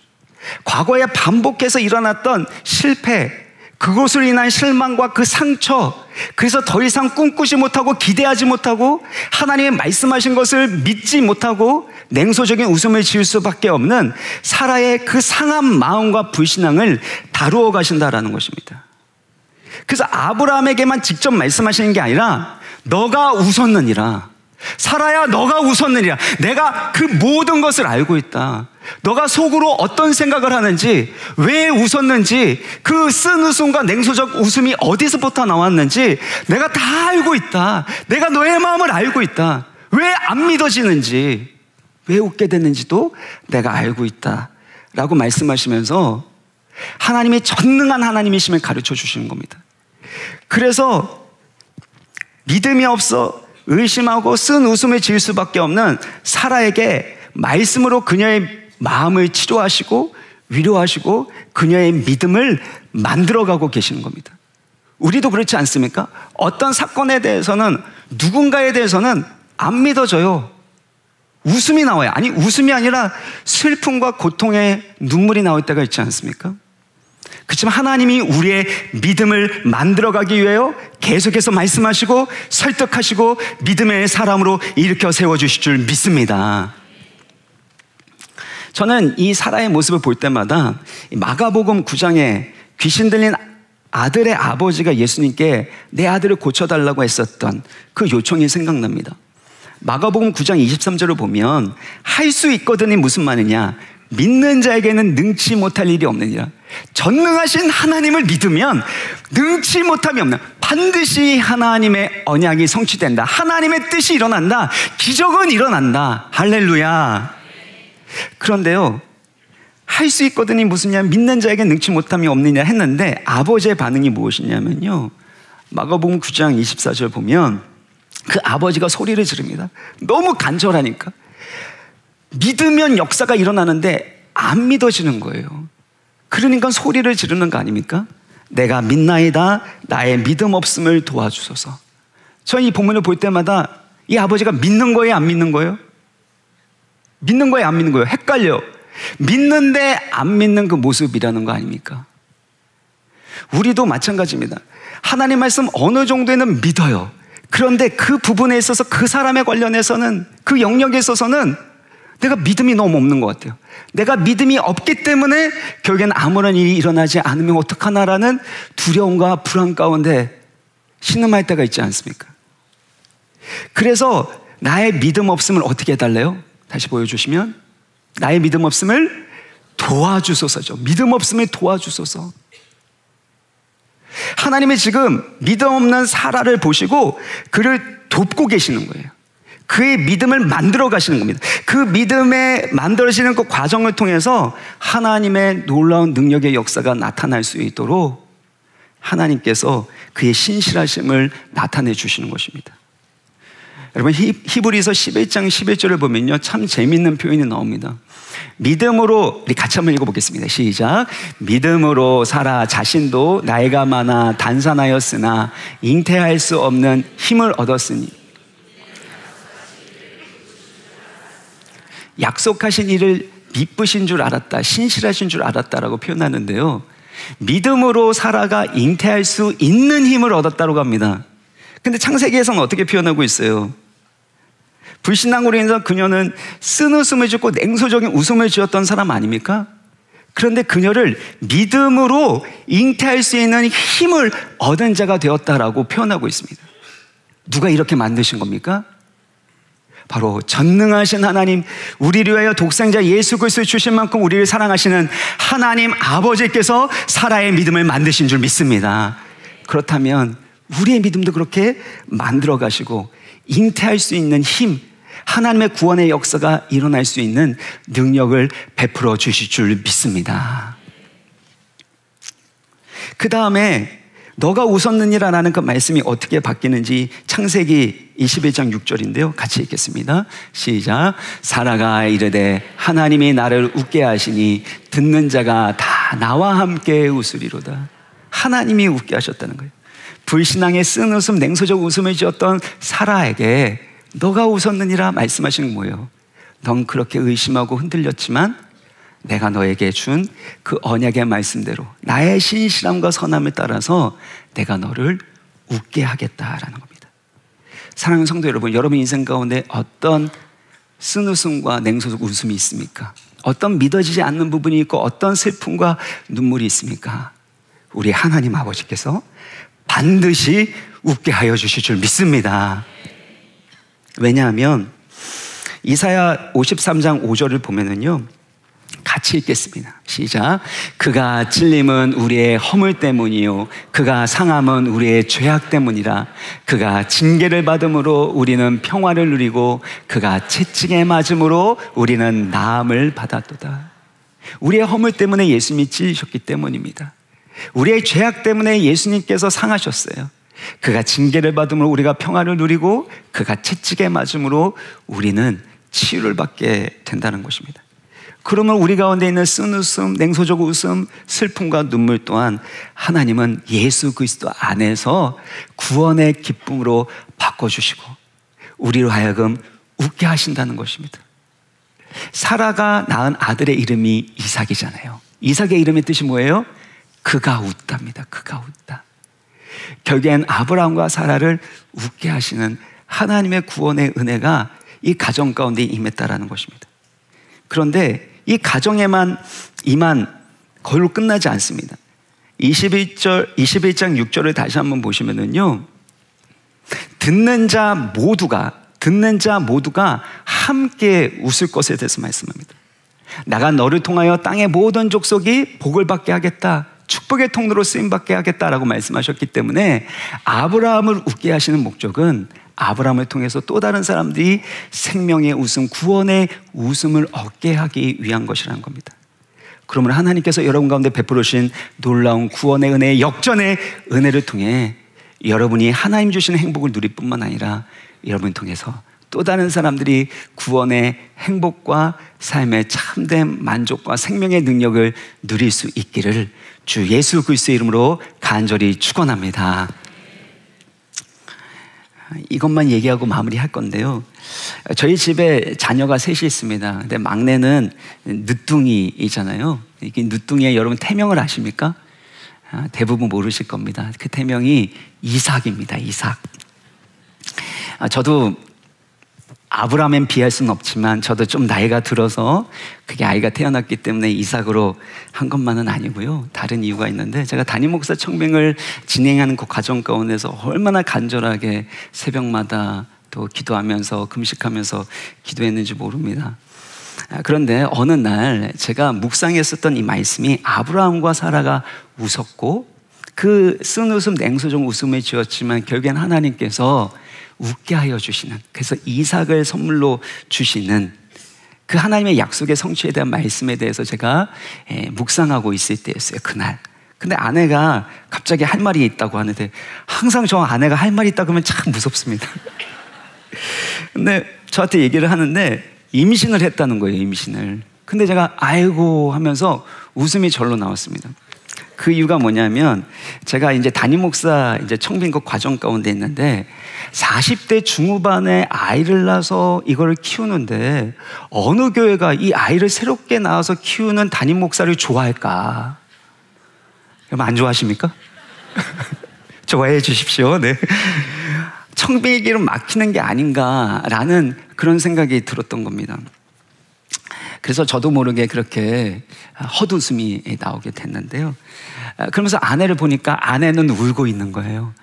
[SPEAKER 1] 과거에 반복해서 일어났던 실패, 그것으로 인한 실망과 그 상처, 그래서 더 이상 꿈꾸지 못하고 기대하지 못하고 하나님의 말씀하신 것을 믿지 못하고 냉소적인 웃음을 지을 수밖에 없는 사라의 그 상한 마음과 불신앙을 다루어 가신다라는 것입니다. 그래서 아브라함에게만 직접 말씀하시는 게 아니라 너가 웃었느니라, 사라야 너가 웃었느니라, 내가 그 모든 것을 알고 있다. 너가 속으로 어떤 생각을 하는지, 왜 웃었는지, 그 쓴 웃음과 냉소적 웃음이 어디서부터 나왔는지 내가 다 알고 있다. 내가 너의 마음을 알고 있다. 왜 안 믿어지는지, 왜 웃게 됐는지도 내가 알고 있다 라고 말씀하시면서 하나님이 전능한 하나님이심을 가르쳐 주시는 겁니다. 그래서 믿음이 없어 의심하고 쓴 웃음을 지을 수밖에 없는 사라에게 말씀으로 그녀의 마음을 치료하시고 위로하시고 그녀의 믿음을 만들어가고 계시는 겁니다. 우리도 그렇지 않습니까? 어떤 사건에 대해서는, 누군가에 대해서는 안 믿어져요. 웃음이 나와요. 아니, 웃음이 아니라 슬픔과 고통의 눈물이 나올 때가 있지 않습니까? 그렇지만 하나님이 우리의 믿음을 만들어가기 위하여 계속해서 말씀하시고 설득하시고 믿음의 사람으로 일으켜 세워주실 줄 믿습니다. 저는 이 사라의 모습을 볼 때마다 마가복음 9장에 귀신 들린 아들의 아버지가 예수님께 내 아들을 고쳐달라고 했었던 그 요청이 생각납니다. 마가복음 9장 23절을 보면 할 수 있거든이 무슨 말이냐, 믿는 자에게는 능치 못할 일이 없느니라. 전능하신 하나님을 믿으면 능치 못함이 없는, 반드시 하나님의 언약이 성취된다. 하나님의 뜻이 일어난다. 기적은 일어난다. 할렐루야. 그런데요, 할 수 있거든이 무슨냐, 믿는 자에게 능치 못함이 없느냐 했는데 아버지의 반응이 무엇이냐면요, 마가복음 9장 24절 보면 그 아버지가 소리를 지릅니다. 너무 간절하니까. 믿으면 역사가 일어나는데 안 믿어지는 거예요. 그러니까 소리를 지르는 거 아닙니까? 내가 믿나이다, 나의 믿음 없음을 도와주소서. 저는 이 본문을 볼 때마다 이 아버지가 믿는 거예요, 안 믿는 거예요? 믿는 거예요, 안 믿는 거예요? 헷갈려. 믿는데 안 믿는 그 모습이라는 거 아닙니까? 우리도 마찬가지입니다. 하나님 말씀 어느 정도에는 믿어요. 그런데 그 부분에 있어서, 그 사람에 관련해서는, 그 영역에 있어서는 내가 믿음이 너무 없는 것 같아요. 내가 믿음이 없기 때문에 결국엔 아무런 일이 일어나지 않으면 어떡하나라는 두려움과 불안 가운데 신음할 때가 있지 않습니까? 그래서 나의 믿음 없음을 어떻게 해달래요? 다시 보여주시면, 나의 믿음 없음을 도와주소서죠. 믿음 없음을 도와주소서. 하나님이 지금 믿음 없는 사라를 보시고 그를 돕고 계시는 거예요. 그의 믿음을 만들어 가시는 겁니다. 그 믿음에 만들어지는 그 과정을 통해서 하나님의 놀라운 능력의 역사가 나타날 수 있도록 하나님께서 그의 신실하심을 나타내 주시는 것입니다. 여러분, 히브리서 11장 11절을 보면요, 참 재밌는 표현이 나옵니다. 믿음으로, 우리 같이 한번 읽어보겠습니다. 시작. 믿음으로 사라 자신도 나이가 많아 단산하였으나 잉태할 수 없는 힘을 얻었으니, 약속하신 일을 미쁘신 줄 알았다, 신실하신 줄 알았다라고 표현하는데요, 믿음으로 사라가 잉태할 수 있는 힘을 얻었다고 합니다. 근데 창세기에서는 어떻게 표현하고 있어요? 불신앙으로 인해서 그녀는 쓴웃음을 짓고 냉소적인 웃음을 지었던 사람 아닙니까? 그런데 그녀를 믿음으로 잉태할 수 있는 힘을 얻은 자가 되었다라고 표현하고 있습니다. 누가 이렇게 만드신 겁니까? 바로 전능하신 하나님, 우리를 위하여 독생자 예수 그리스도를 주신 만큼 우리를 사랑하시는 하나님 아버지께서 사라의 믿음을 만드신 줄 믿습니다. 그렇다면 우리의 믿음도 그렇게 만들어 가시고 잉태할 수 있는 힘, 하나님의 구원의 역사가 일어날 수 있는 능력을 베풀어 주실 줄 믿습니다. 그 다음에 너가 웃었느니라 라는 그 말씀이 어떻게 바뀌는지 창세기 21장 6절인데요, 같이 읽겠습니다. 시작. 사라가 이르되 하나님이 나를 웃게 하시니 듣는 자가 다 나와 함께 웃으리로다. 하나님이 웃게 하셨다는 거예요. 불신앙의 쓴웃음, 냉소적 웃음을 지었던 사라에게 너가 웃었느니라 말씀하시는 거예요. 넌 그렇게 의심하고 흔들렸지만 내가 너에게 준 그 언약의 말씀대로 나의 신실함과 선함을 따라서 내가 너를 웃게 하겠다라는 겁니다. 사랑하는 성도 여러분, 여러분 인생 가운데 어떤 쓴웃음과 냉소적 웃음이 있습니까? 어떤 믿어지지 않는 부분이 있고 어떤 슬픔과 눈물이 있습니까? 우리 하나님 아버지께서 반드시 웃게 하여 주실 줄 믿습니다. 왜냐하면 이사야 53장 5절을 보면은요, 같이 읽겠습니다. 시작. 그가 찔림은 우리의 허물 때문이요 그가 상함은 우리의 죄악 때문이라. 그가 징계를 받음으로 우리는 평화를 누리고 그가 채찍에 맞음으로 우리는 나음을 받았도다. 우리의 허물 때문에 예수님이 찔리셨기 때문입니다. 우리의 죄악 때문에 예수님께서 상하셨어요. 그가 징계를 받음으로 우리가 평화를 누리고 그가 채찍에 맞음으로 우리는 치유를 받게 된다는 것입니다. 그러면 우리 가운데 있는 쓴웃음, 냉소적 웃음, 슬픔과 눈물 또한 하나님은 예수 그리스도 안에서 구원의 기쁨으로 바꿔주시고 우리로 하여금 웃게 하신다는 것입니다. 사라가 낳은 아들의 이름이 이삭이잖아요. 이삭의 이름의 뜻이 뭐예요? 그가 웃답니다. 그가 웃다. 결국엔 아브라함과 사라를 웃게 하시는 하나님의 구원의 은혜가 이 가정 가운데 임했다라는 것입니다. 그런데 이 가정에만 임한 걸로 끝나지 않습니다. 21장 6절을 다시 한번 보시면은요, 듣는 자 모두가 함께 웃을 것에 대해서 말씀합니다. 나가 너를 통하여 땅의 모든 족속이 복을 받게 하겠다, 축복의 통로로 쓰임받게 하겠다라고 말씀하셨기 때문에 아브라함을 웃게 하시는 목적은 아브라함을 통해서 또 다른 사람들이 생명의 웃음, 구원의 웃음을 얻게 하기 위한 것이라는 겁니다. 그러면 하나님께서 여러분 가운데 베풀어 주신 놀라운 구원의 은혜, 역전의 은혜를 통해 여러분이 하나님 주시는 행복을 누릴 뿐만 아니라 여러분을 통해서 또 다른 사람들이 구원의 행복과 삶의 참된 만족과 생명의 능력을 누릴 수 있기를 주 예수 그리스도의 이름으로 간절히 축원합니다. 이것만 얘기하고 마무리할 건데요, 저희 집에 자녀가 셋이 있습니다. 근데 막내는 늦둥이잖아요. 이게 늦둥이의 여러분 태명을 아십니까? 대부분 모르실 겁니다. 그 태명이 이삭입니다. 이삭. 저도 아브라함엔 비할 수는 없지만 저도 좀 나이가 들어서 그게 아이가 태어났기 때문에 이삭으로 한 것만은 아니고요, 다른 이유가 있는데, 제가 담임 목사 청빙을 진행하는 그 과정 가운데서 얼마나 간절하게 새벽마다 또 기도하면서 금식하면서 기도했는지 모릅니다. 그런데 어느 날 제가 묵상했었던 이 말씀이 아브라함과 사라가 웃었고 그 쓴 웃음, 냉소적 웃음을 지었지만 결국엔 하나님께서 웃게 하여 주시는, 그래서 이삭을 선물로 주시는 그 하나님의 약속의 성취에 대한 말씀에 대해서 제가 묵상하고 있을 때였어요, 그날. 근데 아내가 갑자기 할 말이 있다고 하는데, 항상 저 아내가 할 말이 있다고 하면 참 무섭습니다. 근데 저한테 얘기를 하는데 임신을 했다는 거예요, 임신을. 근데 제가 아이고 하면서 웃음이 절로 나왔습니다. 그 이유가 뭐냐면, 제가 이제 담임 목사 이제 청빙국 과정 가운데 있는데 40대 중후반에 아이를 낳아서 이걸 키우는데 어느 교회가 이 아이를 새롭게 낳아서 키우는 담임 목사를 좋아할까? 여러분 안 좋아하십니까? 좋아해 주십시오. 네. 청빙의 길은 막히는 게 아닌가라는 그런 생각이 들었던 겁니다. 그래서 저도 모르게 그렇게 헛웃음이 나오게 됐는데요. 그러면서 아내를 보니까 아내는 울고 있는 거예요.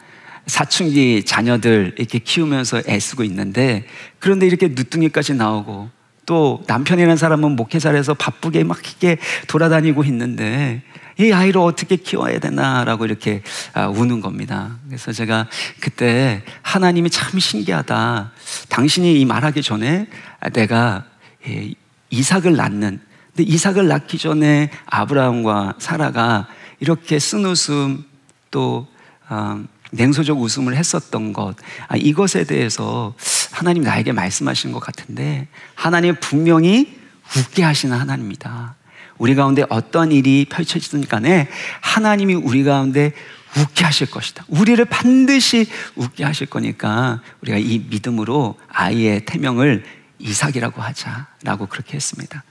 [SPEAKER 1] 사춘기 자녀들 이렇게 키우면서 애쓰고 있는데, 그런데 이렇게 늦둥이까지 나오고 또 남편이라는 사람은 목회자라서 바쁘게 막 이렇게 돌아다니고 있는데 이 아이를 어떻게 키워야 되나라고 이렇게 우는 겁니다. 그래서 제가 그때 하나님이 참 신기하다, 당신이 이 말하기 전에 내가 이삭을 낳는, 근데 이삭을 낳기 전에 아브라함과 사라가 이렇게 쓴 웃음 또 냉소적 웃음을 했었던 것, 이것에 대해서 하나님 나에게 말씀하신 것 같은데, 하나님 분명히 웃게 하시는 하나님이다. 우리 가운데 어떤 일이 펼쳐지든 간에 하나님이 우리 가운데 웃게 하실 것이다. 우리를 반드시 웃게 하실 거니까 우리가 이 믿음으로 아이의 태명을 이삭이라고 하자라고 그렇게 했습니다.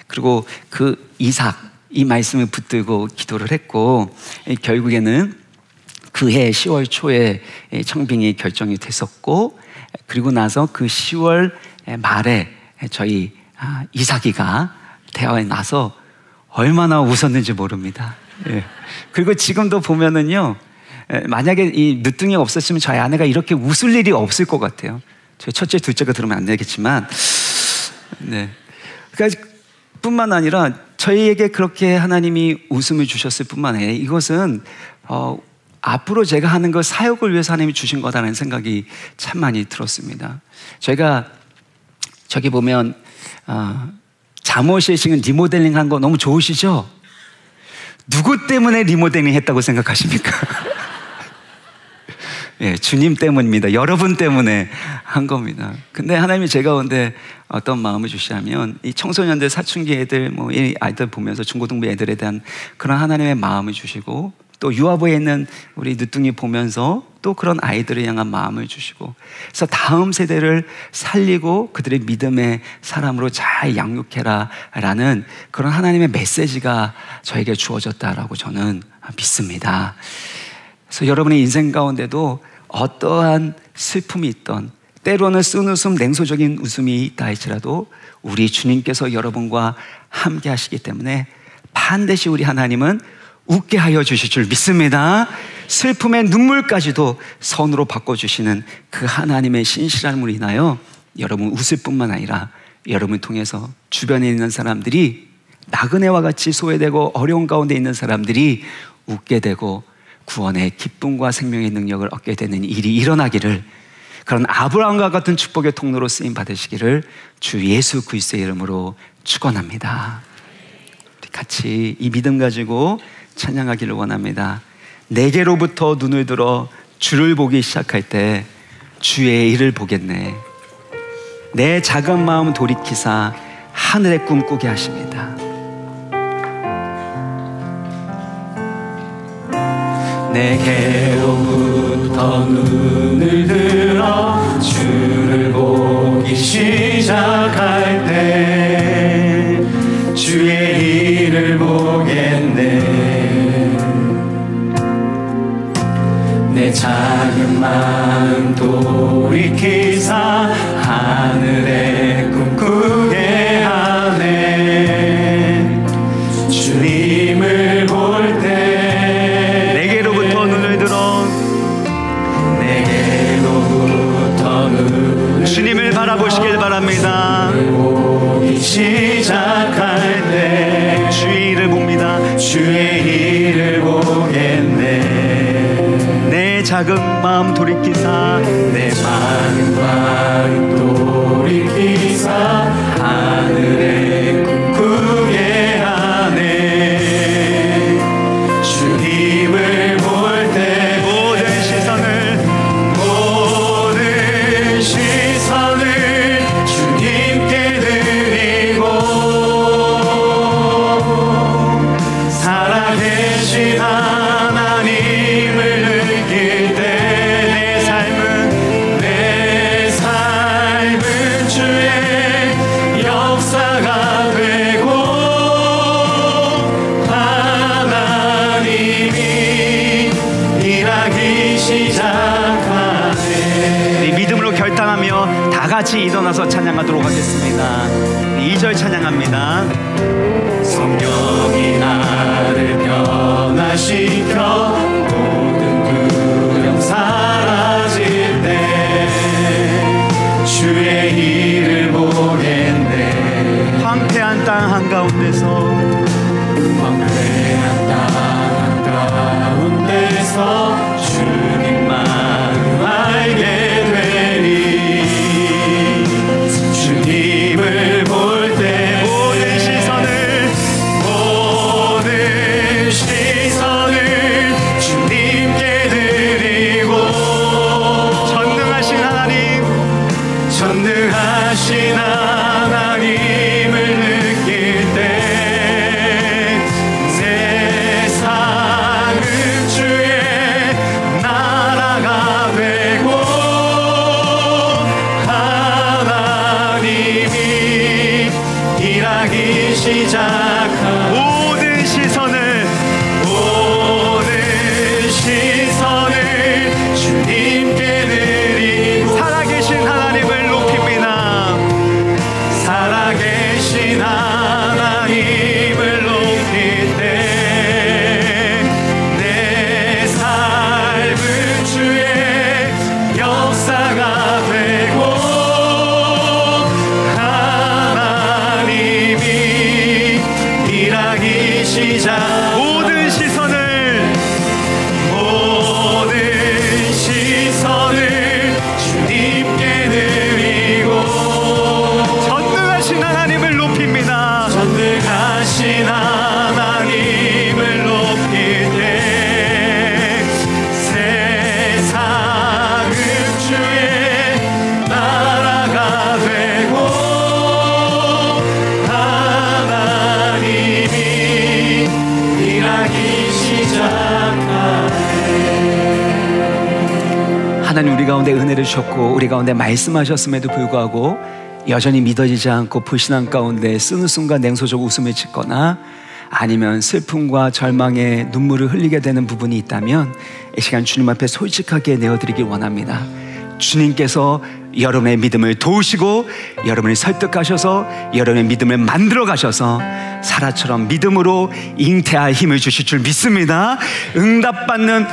[SPEAKER 1] 그리고 그 이삭, 이 말씀을 붙들고 기도를 했고, 결국에는 그해 10월 초에 청빙이 결정이 됐었고, 그리고 나서 그 10월 말에 저희 이삭이가 대화에 나서 얼마나 웃었는지 모릅니다. 예. 그리고 지금도 보면은요, 만약에 이 늦둥이가 없었으면 저희 아내가 이렇게 웃을 일이 없을 것 같아요. 저희 첫째, 둘째가 들으면 안 되겠지만, 네. 그러니까 뿐만 아니라 저희에게 그렇게 하나님이 웃음을 주셨을 뿐만 아니라 이것은 앞으로 제가 하는 그 사역을 위해서 하나님이 주신 거다라는 생각이 참 많이 들었습니다. 저희가 저기 보면 잠옷이 지금 리모델링 한 거 너무 좋으시죠? 누구 때문에 리모델링 했다고 생각하십니까? 예, 주님 때문입니다. 여러분 때문에 한 겁니다. 근데 하나님이 제 가운데 어떤 마음을 주시냐면 이 청소년들, 사춘기 애들, 이 아이들 보면서 중고등부 애들에 대한 그런 하나님의 마음을 주시고, 또 유아부에 있는 우리 늦둥이 보면서 또 그런 아이들을 향한 마음을 주시고, 그래서 다음 세대를 살리고 그들의 믿음의 사람으로 잘 양육해라 라는 그런 하나님의 메시지가 저에게 주어졌다라고 저는 믿습니다. 그래서 여러분의 인생 가운데도 어떠한 슬픔이 있던, 때로는 쓴웃음, 냉소적인 웃음이 있다 할지라도 우리 주님께서 여러분과 함께 하시기 때문에 반드시 우리 하나님은 웃게 하여 주실 줄 믿습니다. 슬픔의 눈물까지도 선으로 바꿔주시는 그 하나님의 신실함으로 인하여 여러분 웃을 뿐만 아니라 여러분을 통해서 주변에 있는 사람들이 나그네와 같이 소외되고 어려운 가운데 있는 사람들이 웃게 되고 구원의 기쁨과 생명의 능력을 얻게 되는 일이 일어나기를, 그런 아브라함과 같은 축복의 통로로 쓰임 받으시기를 주 예수 그리스도의 이름으로 축원합니다. 우리 같이 이 믿음 가지고 찬양하기를 원합니다. 내게로부터 눈을 들어 주를 보기 시작할 때 주의 일을 보겠네. 내 작은 마음 돌이키사 하늘에 꿈꾸게 하십니다.
[SPEAKER 2] 내게로부터 눈을 들어 주를 보기 시작할 때 주의 일을 보겠네. 내 작은 마음 돌이키사 하늘에 꿈꾸게 하네. 주님을 볼 때
[SPEAKER 1] 내게로부터 눈을 들어 주님을 바라보시길 바랍니다.
[SPEAKER 2] 보기 시작할 때
[SPEAKER 1] 주의 일을 봅니다.
[SPEAKER 2] 주의 일을 보겠네.
[SPEAKER 1] 내 작은 마음 돌이키사
[SPEAKER 2] 내 작은 마음 돌이키사 하늘에 꿈꾸게 하네. 주님을 볼 때
[SPEAKER 1] 모든
[SPEAKER 2] 시선을 주님께 드리고 살아계신 하나님을 느낄 때 내 삶은 주의 역사가 되고 하나님이 일하기 시작하네.
[SPEAKER 1] 우리 믿음으로 결단하며 다 같이 일어나서 찬양하도록 하겠습니다. 2절 찬양합니다.
[SPEAKER 2] 성령이 나를 변화시켜 모든 두려움 사라질 때 주의 일을 보겠네.
[SPEAKER 1] 황폐한 땅 한가운데서
[SPEAKER 2] 황폐한 땅 가운데서 주님만 알게 되리. 주님을 볼 때 모든 시선을 주님께 드리고 전능하신 하나님을 느낄 때 세상은 주의 나라가 되고 하나님이 일하기 시작하고 모든 시선을 주님께 드리고
[SPEAKER 1] 살아계신 하나님을 높입니다.
[SPEAKER 2] 살아계신 하나님을 높일 때 내 삶은 주의 역사가 되고 하나님이 일하기 시작. 모든 시선을 주님께 드리고
[SPEAKER 1] 전능하신 하나님을 높입니다.
[SPEAKER 2] 전능하신 하나님을 높일 때 세상
[SPEAKER 1] 은혜를 주셨고 우리 가운데 말씀하셨음에도 불구하고 여전히 믿어지지 않고 불신앙 가운데 쓰는 순간 냉소적 웃음을 짓거나 아니면 슬픔과 절망에 눈물을 흘리게 되는 부분이 있다면 이 시간 주님 앞에 솔직하게 내어드리길 원합니다. 주님께서 여러분의 믿음을 도우시고 여러분을 설득하셔서 여러분의 믿음을 만들어 가셔서 사라처럼 믿음으로 잉태할 힘을 주실 줄 믿습니다. 응답받는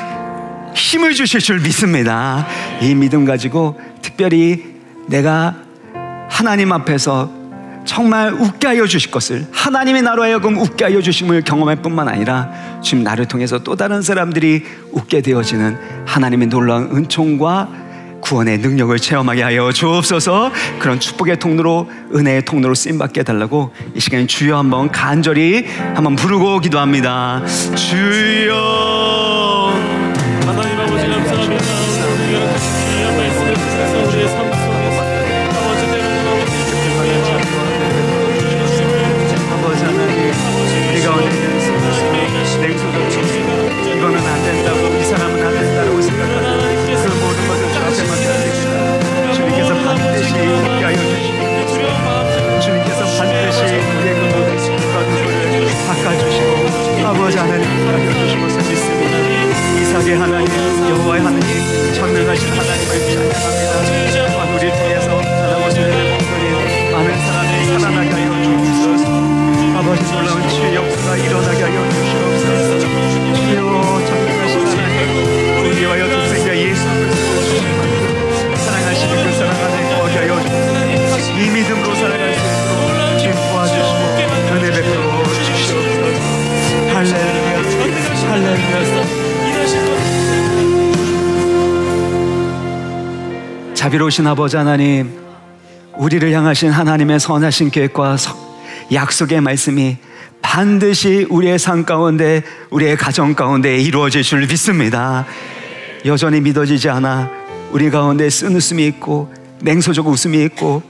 [SPEAKER 1] 힘을 주실 줄 믿습니다. 이 믿음 가지고 특별히 내가 하나님 앞에서 정말 웃게 하여 주실 것을, 하나님의 나로 하여금 웃게 하여 주심을 경험할 뿐만 아니라 지금 나를 통해서 또 다른 사람들이 웃게 되어지는 하나님의 놀라운 은총과 구원의 능력을 체험하게 하여 주옵소서. 그런 축복의 통로로, 은혜의 통로로 쓰임받게 해달라고 이 시간에 주여 한번 간절히 한번 부르고 기도합니다. 주여.
[SPEAKER 2] 하나님 아버지 감사합니다. 우리가 귀한 말씀을 주셔서 우리의 삶 속에서 아버지 때로는
[SPEAKER 1] 아버지 하나님, 우리가 오늘 냉소적으로 이거는 안 된다고, 이 사람은 안 된다고 생각하는 그 모든 것을 주 앞에 맡겨드립니다. 주님께서 반드시 웃게 하여 주시고 주님께서 반드시 우리의 그 모든 시기와 누구를 닦아주시고 아버지 하나님 하여 주시고서 믿습니다. 이삭의 하나님, 여호와의 하나님, 전능하신 하나님을 찬양합니다. 또한 우리를 통해서 하나님의 은혜를 목소리 많은 사람이 살아나게 하여 주옵소서. 아버지 놀라운 주의 역사가 일어나게 하여 주시옵소서. 주여 전능하신 하나님, 우리와 독생자 예수 그리스도 주시고 사랑하시는 그 사랑 안에 거하게 하여 주옵소서. 이 믿음으로 살아갈 수 있도록 주님 도와주시고 은혜 베풀어 주시옵소서. 할렐루야, 할렐루야. 자비로우신 아버지 하나님, 우리를 향하신 하나님의 선하신 계획과 약속의 말씀이 반드시 우리의 삶 가운데, 우리의 가정 가운데 이루어질 줄 믿습니다. 여전히 믿어지지 않아 우리 가운데 쓴웃음이 있고 냉소적 웃음이 있고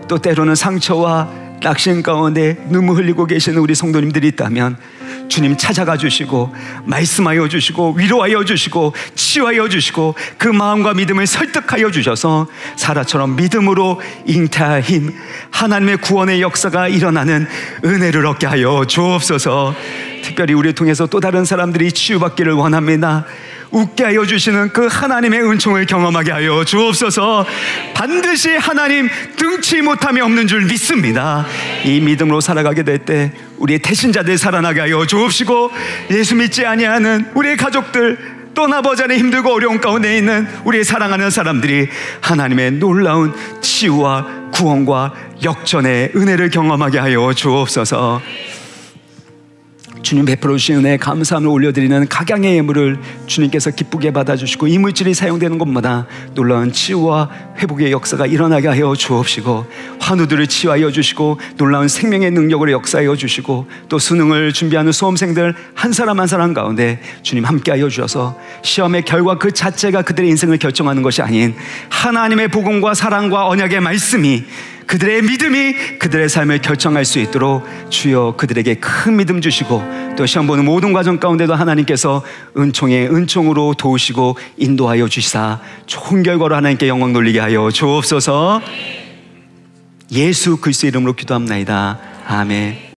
[SPEAKER 1] 또 때로는 상처와 낙심 가운데 눈물 흘리고 계시는 우리 성도님들이 있다면 주님 찾아가 주시고 말씀하여 주시고 위로하여 주시고 치유하여 주시고 그 마음과 믿음을 설득하여 주셔서 사라처럼 믿음으로 잉태할 힘, 하나님의 구원의 역사가 일어나는 은혜를 얻게 하여 주옵소서. 특별히 우리를 통해서 또 다른 사람들이 치유받기를 원합니다. 웃게 하여 주시는 그 하나님의 은총을 경험하게 하여 주옵소서. 반드시 하나님 등치 못함이 없는 줄 믿습니다. 이 믿음으로 살아가게 될 때 우리의 태신자들 살아나게 하여 주옵시고 예수 믿지 아니하는 우리의 가족들, 또 아버지 안에 힘들고 어려운 가운데 있는 우리의 사랑하는 사람들이 하나님의 놀라운 치유와 구원과 역전의 은혜를 경험하게 하여 주옵소서. 주님 베풀어 주신 은혜에 감사함을 올려드리는 각양의 예물을 주님께서 기쁘게 받아주시고 이 물질이 사용되는 곳마다 놀라운 치유와 회복의 역사가 일어나게 하여 주옵시고 환우들을 치유하여 주시고 놀라운 생명의 능력으로 역사하여 주시고 또 수능을 준비하는 수험생들 한 사람 한 사람 가운데 주님 함께하여 주셔서 시험의 결과 그 자체가 그들의 인생을 결정하는 것이 아닌 하나님의 복음과 사랑과 언약의 말씀이, 그들의 믿음이 그들의 삶을 결정할 수 있도록 주여 그들에게 큰 믿음 주시고 또 시험 보는 모든 과정 가운데도 하나님께서 은총의 은총으로 도우시고 인도하여 주시사 좋은 결과로 하나님께 영광 돌리게 하여 주옵소서. 예수 그리스도의 이름으로 기도합나이다. 아멘.